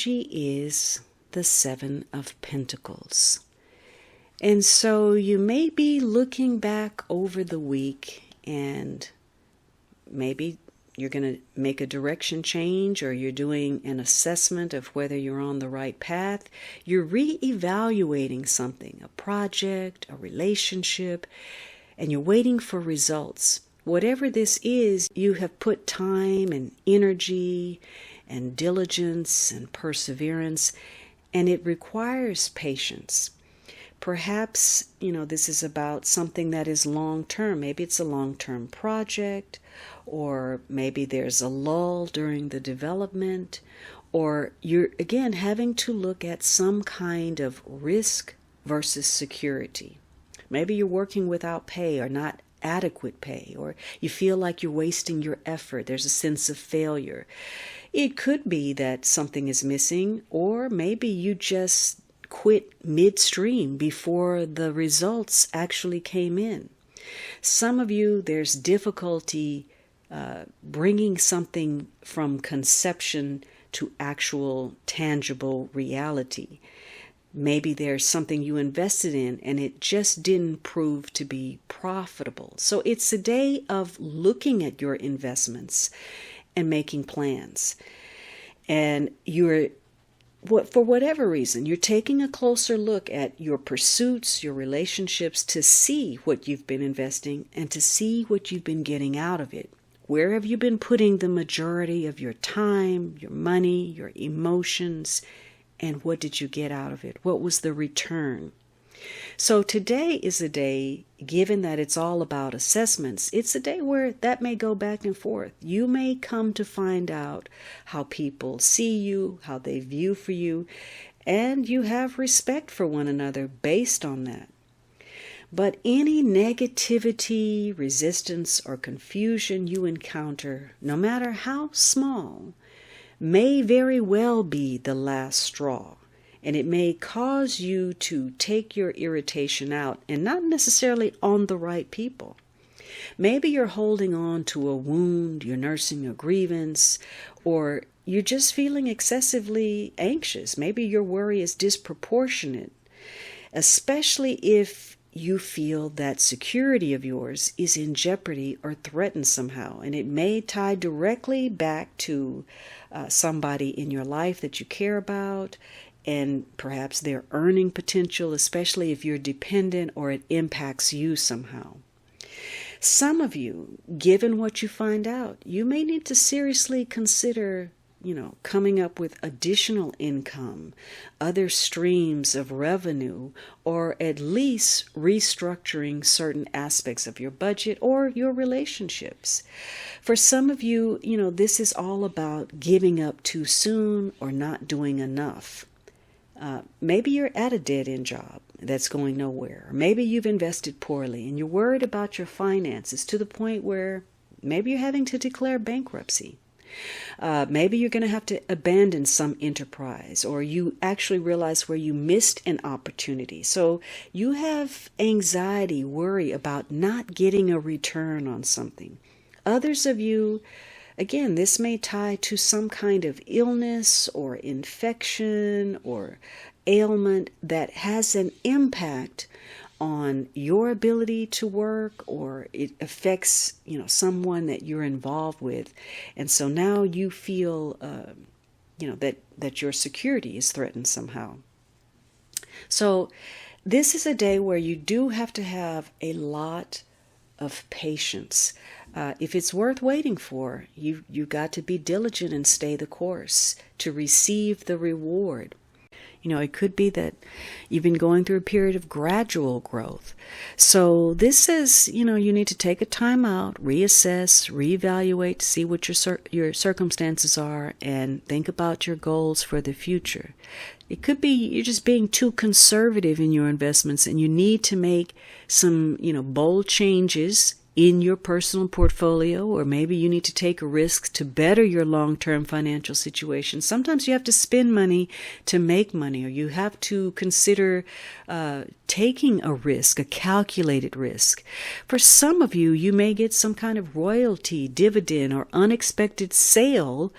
energy is the Seven of Pentacles. And so you may be looking back over the week, and maybe you're going to make a direction change, or you're doing an assessment of whether you're on the right path. You're re-evaluating something, a project, a relationship, and you're waiting for results. Whatever this is, you have put time and energy and diligence and perseverance, and it requires patience. Perhaps, this is about something that is long-term. Maybe it's a long-term project, or maybe there's a lull during the development, or you're, again, having to look at some kind of risk versus security. Maybe you're working without pay or not adequate pay, or you feel like you're wasting your effort. There's a sense of failure. It could be that something is missing, or maybe you just quit midstream before the results actually came in. Some of you, there's difficulty bringing something from conception to actual tangible reality. Maybe there's something you invested in and it just didn't prove to be profitable. So it's a day of looking at your investments and making plans. And for whatever reason, you're taking a closer look at your pursuits, your relationships, to see what you've been investing and to see what you've been getting out of it. Where have you been putting the majority of your time, your money, your emotions, and what did you get out of it? What was the return? So today is a day, given that it's all about assessments, it's a day where that may go back and forth. You may come to find out how people see you, how they view for you, and you have respect for one another based on that. But any negativity, resistance, or confusion you encounter, no matter how small, may very well be the last straw. And it may cause you to take your irritation out, and not necessarily on the right people. Maybe you're holding on to a wound, you're nursing a grievance, or you're just feeling excessively anxious. Maybe your worry is disproportionate, especially if you feel that security of yours is in jeopardy or threatened somehow. And it may tie directly back to somebody in your life that you care about, and perhaps their earning potential, especially if you're dependent or it impacts you somehow. Some of you, given what you find out, you may need to seriously consider, coming up with additional income, other streams of revenue, or at least restructuring certain aspects of your budget or your relationships. For some of you, this is all about giving up too soon or not doing enough. Maybe you're at a dead-end job that's going nowhere. Maybe you've invested poorly and you're worried about your finances to the point where maybe you're having to declare bankruptcy. Maybe you're going to have to abandon some enterprise, or you actually realize where you missed an opportunity. So you have anxiety, worry about not getting a return on something. Others of you, again, this may tie to some kind of illness or infection or ailment that has an impact on your ability to work, or it affects, someone that you're involved with. And so now you feel, that your security is threatened somehow. So this is a day where you do have to have a lot of patience. If it's worth waiting for, you got to be diligent and stay the course to receive the reward. It could be that you've been going through a period of gradual growth. So this says, you need to take a time out, reassess, reevaluate, see what your circumstances are, and think about your goals for the future. It could be you're just being too conservative in your investments, and you need to make some, bold changes in your personal portfolio, or maybe you need to take a risk to better your long-term financial situation. Sometimes you have to spend money to make money, or you have to consider taking a risk, a calculated risk. For some of you, you may get some kind of royalty, dividend, or unexpected sale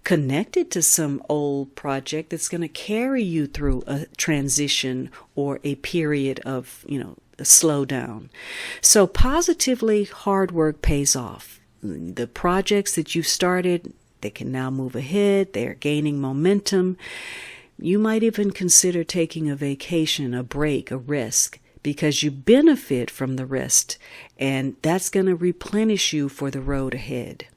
connected to some old project that's going to carry you through a transition or a period of, a slowdown. So positively, hard work pays off. The projects that you've started, they can now move ahead. They're gaining momentum. You might even consider taking a vacation, a break, a rest, because you benefit from the rest, and that's going to replenish you for the road ahead.